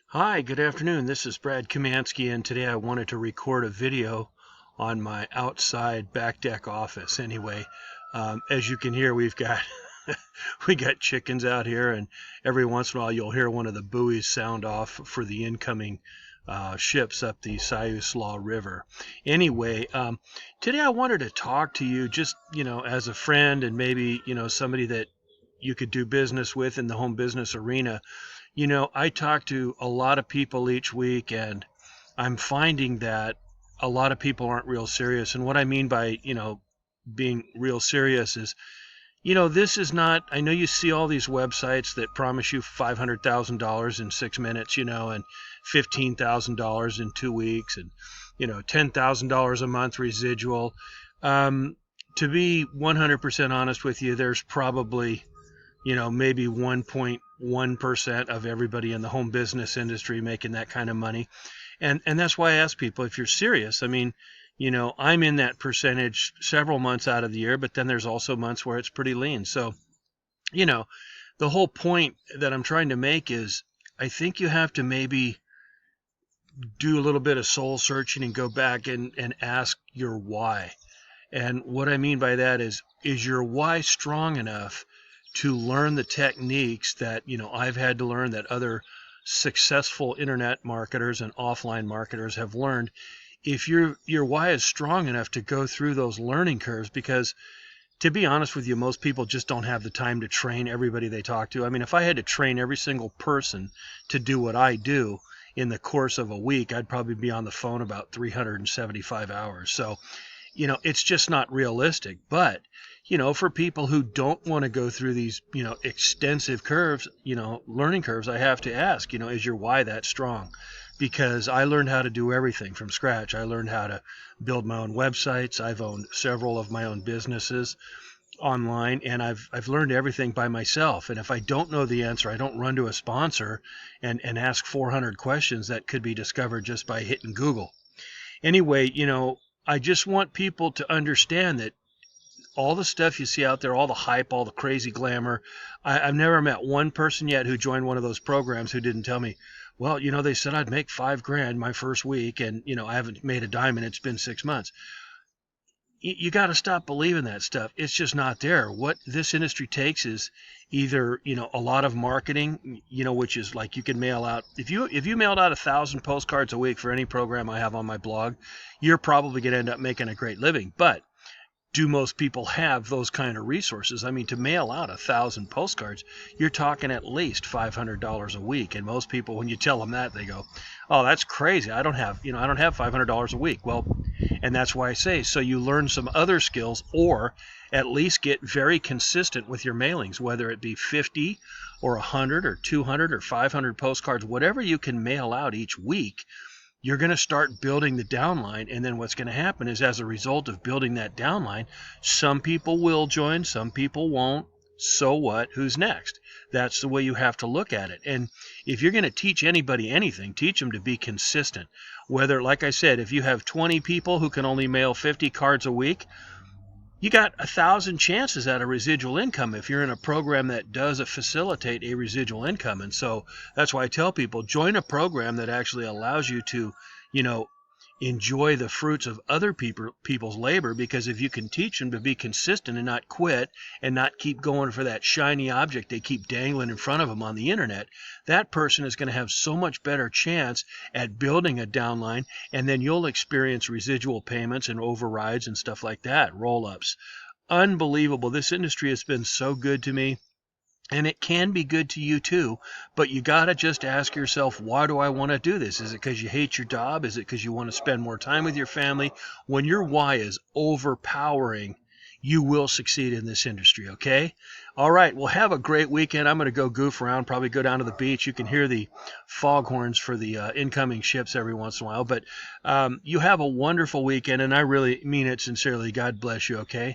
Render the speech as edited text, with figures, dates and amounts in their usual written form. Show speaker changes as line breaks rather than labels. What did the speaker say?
Hi, good afternoon. This is Brad Kamanski, and today I wanted to record a video on my outside back deck office. Anyway, as you can hear, we've got we got chickens out here, and every once in a while you'll hear one of the buoys sound off for the incoming ships up the Siuslaw River. Anyway, today I wanted to talk to you just, as a friend and maybe, somebody that you could do business with in the home business arena. I talk to a lot of people each week, and I'm finding that a lot of people aren't real serious. And what I mean by, being real serious is, this is not, I know you see all these websites that promise you $500,000 in 6 minutes, and $15,000 in 2 weeks, and, $10,000 a month residual. To be 100% honest with you, there's probably maybe 1.1% of everybody in the home business industry making that kind of money. And that's why I ask people, if you're serious, I mean, I'm in that percentage several months out of the year, but then there's also months where it's pretty lean. So, the whole point that I'm trying to make is I think you have to maybe do a little bit of soul searching and go back and ask your why. And what I mean by that is your why strong enough to learn the techniques that I've had to learn, that other successful internet marketers and offline marketers have learned? If your why is strong enough to go through those learning curves, because to be honest with you, most people just don't have the time to train everybody they talk to. I mean, if I had to train every single person to do what I do in the course of a week, I'd probably be on the phone about 375 hours. So, it's just not realistic. But for people who don't want to go through these, extensive curves, learning curves, I have to ask, is your why that strong? Because I learned how to do everything from scratch. I learned how to build my own websites. I've owned several of my own businesses online, and I've learned everything by myself. And if I don't know the answer, I don't run to a sponsor and ask 400 questions that could be discovered just by hitting Google. Anyway, I just want people to understand that all the stuff you see out there, all the hype, all the crazy glamour, I've never met one person yet who joined one of those programs who didn't tell me, well, they said I'd make $5,000 my first week, and I haven't made a dime, and it's been 6 months. You got to stop believing that stuff. It's just not there. What this industry takes is either a lot of marketing, which is like you can mail out, if you mailed out 1,000 postcards a week for any program I have on my blog, you're probably going to end up making a great living. But do most people have those kind of resources? I mean, to mail out 1,000 postcards, you're talking at least $500 a week. And most people, when you tell them that, they go, "Oh, that's crazy. I don't have $500 a week." Well, and that's why I say, so you learn some other skills, or at least get very consistent with your mailings, whether it be 50 or 100 or 200 or 500 postcards, whatever you can mail out each week. You're going to start building the downline, and then what's going to happen is, as a result of building that downline, some people will join, some people won't. So what? Who's next? That's the way you have to look at it. And if you're going to teach anybody anything, teach them to be consistent. Whether, like I said, if you have 20 people who can only mail 50 cards a week, you got 1,000 chances at a residual income if you're in a program that does facilitate a residual income. And so that's why I tell people, join a program that actually allows you to, enjoy the fruits of other people's labor, because if you can teach them to be consistent and not quit and not keep going for that shiny object they keep dangling in front of them on the internet, that person is going to have so much better chance at building a downline, and then you'll experience residual payments and overrides and stuff like that, roll-ups. Unbelievable. This industry has been so good to me. And it can be good to you too, but you got to just ask yourself, why do I want to do this? Is it because you hate your job? Is it because you want to spend more time with your family? When your why is overpowering, you will succeed in this industry, okay? All right, well, have a great weekend. I'm going to go goof around, probably go down to the beach. You can hear the foghorns for the incoming ships every once in a while, but you have a wonderful weekend, and I really mean it sincerely. God bless you, okay?